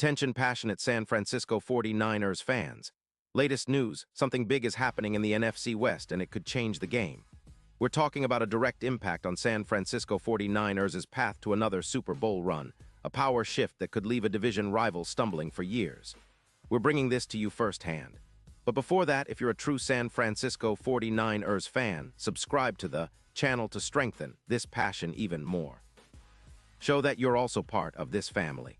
Attention passionate San Francisco 49ers fans. Latest news, something big is happening in the NFC West and it could change the game. We're talking about a direct impact on San Francisco 49ers' path to another Super Bowl run, a power shift that could leave a division rival stumbling for years. We're bringing this to you firsthand. But before that, if you're a true San Francisco 49ers fan, subscribe to the channel to strengthen this passion even more. Show that you're also part of this family.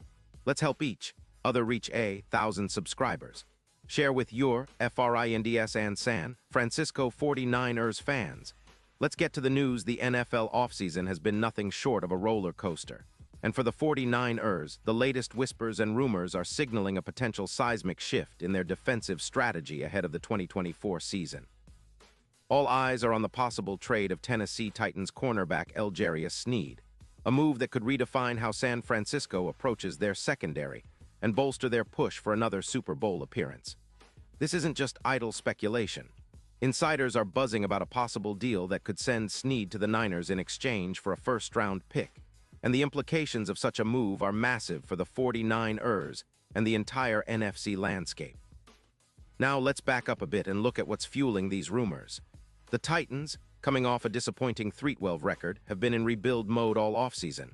Let's help each other reach 1,000 subscribers. Share with your FRINDS and San Francisco 49ers fans. Let's get to the news. The NFL offseason has been nothing short of a roller coaster. And for the 49ers, the latest whispers and rumors are signaling a potential seismic shift in their defensive strategy ahead of the 2024 season. All eyes are on the possible trade of Tennessee Titans cornerback L'Jarius Sneed, a move that could redefine how San Francisco approaches their secondary and bolster their push for another Super Bowl appearance. This isn't just idle speculation. Insiders are buzzing about a possible deal that could send Sneed to the Niners in exchange for a first-round pick, and the implications of such a move are massive for the 49ers and the entire NFC landscape. Now let's back up a bit and look at what's fueling these rumors. The Titans, coming off a disappointing 3-12 record, have been in rebuild mode all offseason.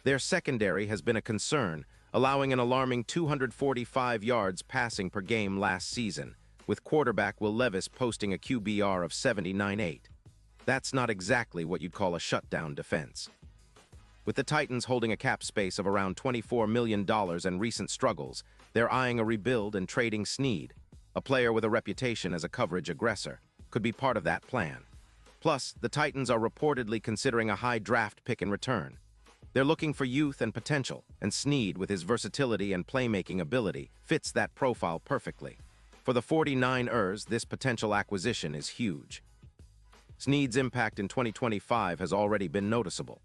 Their secondary has been a concern, allowing an alarming 245 yards passing per game last season, with quarterback Will Levis posting a QBR of 79.8. That's not exactly what you'd call a shutdown defense. With the Titans holding a cap space of around $24 million and recent struggles, they're eyeing a rebuild and trading Sneed, a player with a reputation as a coverage aggressor, could be part of that plan. Plus, the Titans are reportedly considering a high draft pick in return. They're looking for youth and potential, and Sneed, with his versatility and playmaking ability, fits that profile perfectly. For the 49ers, this potential acquisition is huge. Sneed's impact in 2025 has already been noticeable.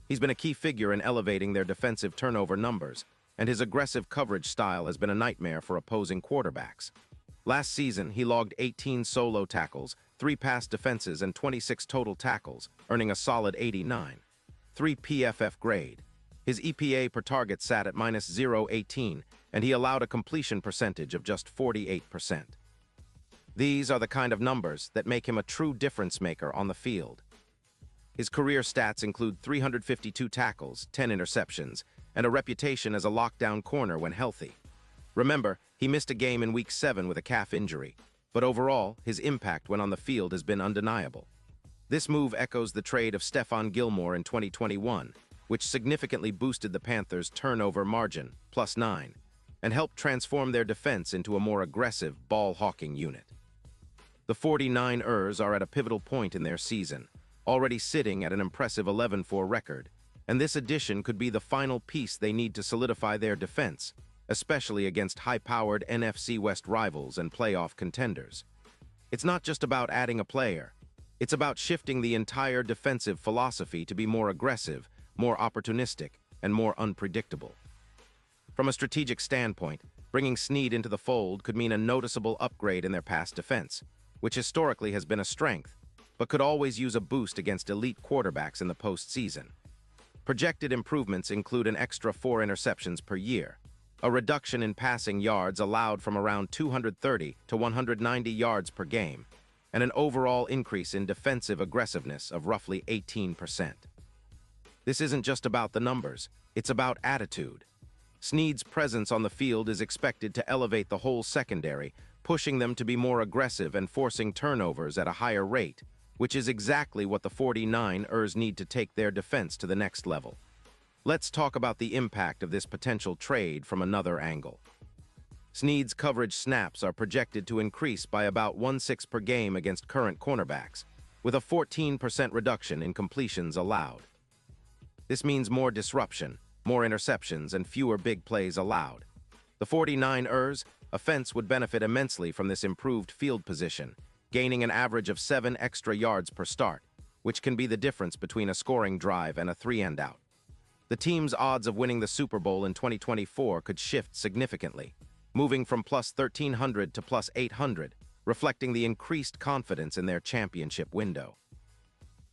He's been a key figure in elevating their defensive turnover numbers, and his aggressive coverage style has been a nightmare for opposing quarterbacks. Last season, he logged 18 solo tackles, 3 pass defenses, and 26 total tackles, earning a solid 89. 3 PFF grade. His EPA per target sat at -0.18, and he allowed a completion percentage of just 48%. These are the kind of numbers that make him a true difference maker on the field. His career stats include 352 tackles, 10 interceptions, and a reputation as a lockdown corner when healthy. Remember, he missed a game in Week 7 with a calf injury, but overall, his impact when on the field has been undeniable. This move echoes the trade of Stephon Gilmore in 2021, which significantly boosted the Panthers' turnover margin, +9, and helped transform their defense into a more aggressive, ball-hawking unit. The 49ers are at a pivotal point in their season, already sitting at an impressive 11-4 record, and this addition could be the final piece they need to solidify their defense, especially against high-powered NFC West rivals and playoff contenders. It's not just about adding a player. It's about shifting the entire defensive philosophy to be more aggressive, more opportunistic, and more unpredictable. From a strategic standpoint, bringing Sneed into the fold could mean a noticeable upgrade in their pass defense, which historically has been a strength, but could always use a boost against elite quarterbacks in the postseason. Projected improvements include an extra 4 interceptions per year, a reduction in passing yards allowed from around 230 to 190 yards per game, and an overall increase in defensive aggressiveness of roughly 18%. This isn't just about the numbers, it's about attitude. Sneed's presence on the field is expected to elevate the whole secondary, pushing them to be more aggressive and forcing turnovers at a higher rate, which is exactly what the 49ers need to take their defense to the next level. Let's talk about the impact of this potential trade from another angle. Sneed's coverage snaps are projected to increase by about 1/6 per game against current cornerbacks, with a 14% reduction in completions allowed. This means more disruption, more interceptions, and fewer big plays allowed. The 49ers' offense would benefit immensely from this improved field position, gaining an average of 7 extra yards per start, which can be the difference between a scoring drive and a 3-and-out. The team's odds of winning the Super Bowl in 2024 could shift significantly, moving from +1,300 to +800, reflecting the increased confidence in their championship window.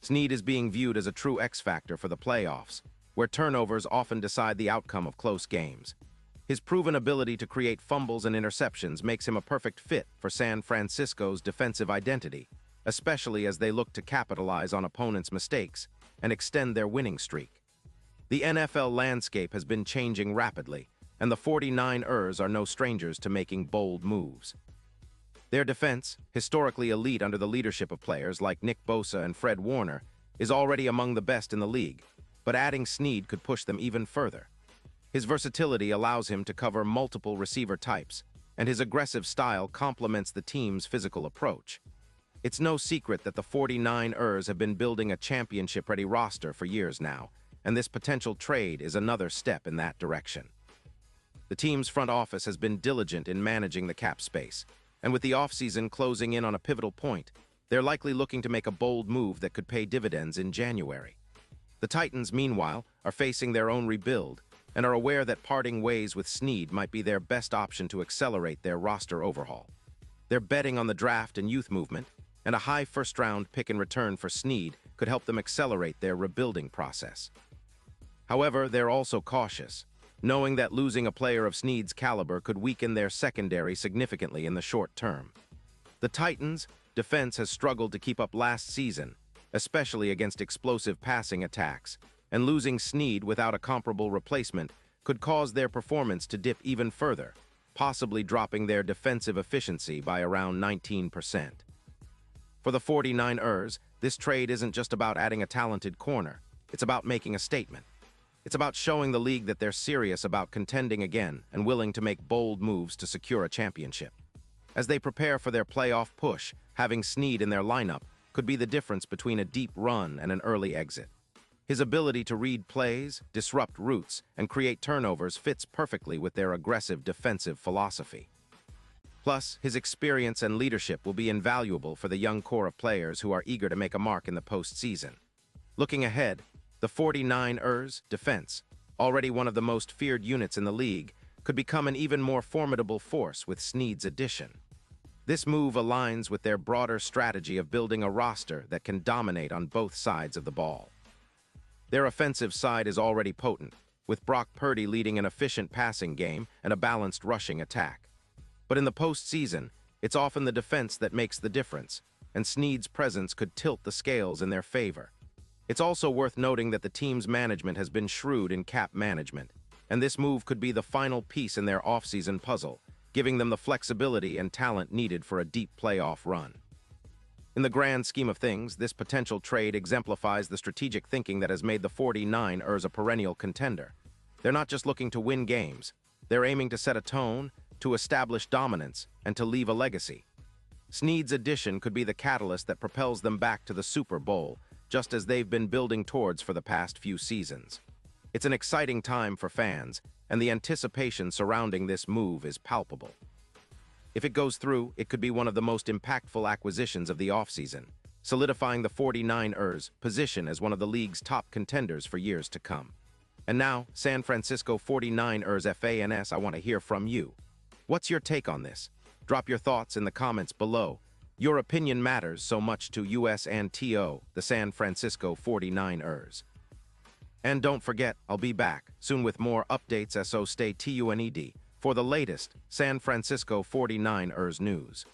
Sneed is being viewed as a true X-factor for the playoffs, where turnovers often decide the outcome of close games. His proven ability to create fumbles and interceptions makes him a perfect fit for San Francisco's defensive identity, especially as they look to capitalize on opponents' mistakes and extend their winning streak. The NFL landscape has been changing rapidly, and the 49ers are no strangers to making bold moves. Their defense, historically elite under the leadership of players like Nick Bosa and Fred Warner, is already among the best in the league, but adding Snead could push them even further. His versatility allows him to cover multiple receiver types, and his aggressive style complements the team's physical approach. It's no secret that the 49ers have been building a championship-ready roster for years now, and this potential trade is another step in that direction. The team's front office has been diligent in managing the cap space, and with the offseason closing in on a pivotal point, they're likely looking to make a bold move that could pay dividends in January. The Titans, meanwhile, are facing their own rebuild and are aware that parting ways with Snead might be their best option to accelerate their roster overhaul. They're betting on the draft and youth movement, and a high first-round pick in return for Snead could help them accelerate their rebuilding process. However, they're also cautious, knowing that losing a player of Snead's caliber could weaken their secondary significantly in the short term. The Titans' defense has struggled to keep up last season, especially against explosive passing attacks, and losing Snead without a comparable replacement could cause their performance to dip even further, possibly dropping their defensive efficiency by around 19%. For the 49ers, this trade isn't just about adding a talented corner, it's about making a statement. It's about showing the league that they're serious about contending again and willing to make bold moves to secure a championship. As they prepare for their playoff push, having Snead in their lineup could be the difference between a deep run and an early exit. His ability to read plays, disrupt routes, and create turnovers fits perfectly with their aggressive defensive philosophy. Plus, his experience and leadership will be invaluable for the young core of players who are eager to make a mark in the postseason. Looking ahead, the 49ers' defense, already one of the most feared units in the league, could become an even more formidable force with Snead's addition. This move aligns with their broader strategy of building a roster that can dominate on both sides of the ball. Their offensive side is already potent, with Brock Purdy leading an efficient passing game and a balanced rushing attack. But in the postseason, it's often the defense that makes the difference, and Snead's presence could tilt the scales in their favor. It's also worth noting that the team's management has been shrewd in cap management, and this move could be the final piece in their offseason puzzle, giving them the flexibility and talent needed for a deep playoff run. In the grand scheme of things, this potential trade exemplifies the strategic thinking that has made the 49ers a perennial contender. They're not just looking to win games, they're aiming to set a tone, to establish dominance, and to leave a legacy. Snead's addition could be the catalyst that propels them back to the Super Bowl, just as they've been building towards for the past few seasons. It's an exciting time for fans, and the anticipation surrounding this move is palpable. If it goes through, it could be one of the most impactful acquisitions of the offseason, solidifying the 49ers' position as one of the league's top contenders for years to come. And now, San Francisco 49ers fans, I want to hear from you. What's your take on this? Drop your thoughts in the comments below. Your opinion matters so much to us and TO, the San Francisco 49ers. And don't forget, I'll be back soon with more updates, so stay tuned for the latest San Francisco 49ers news.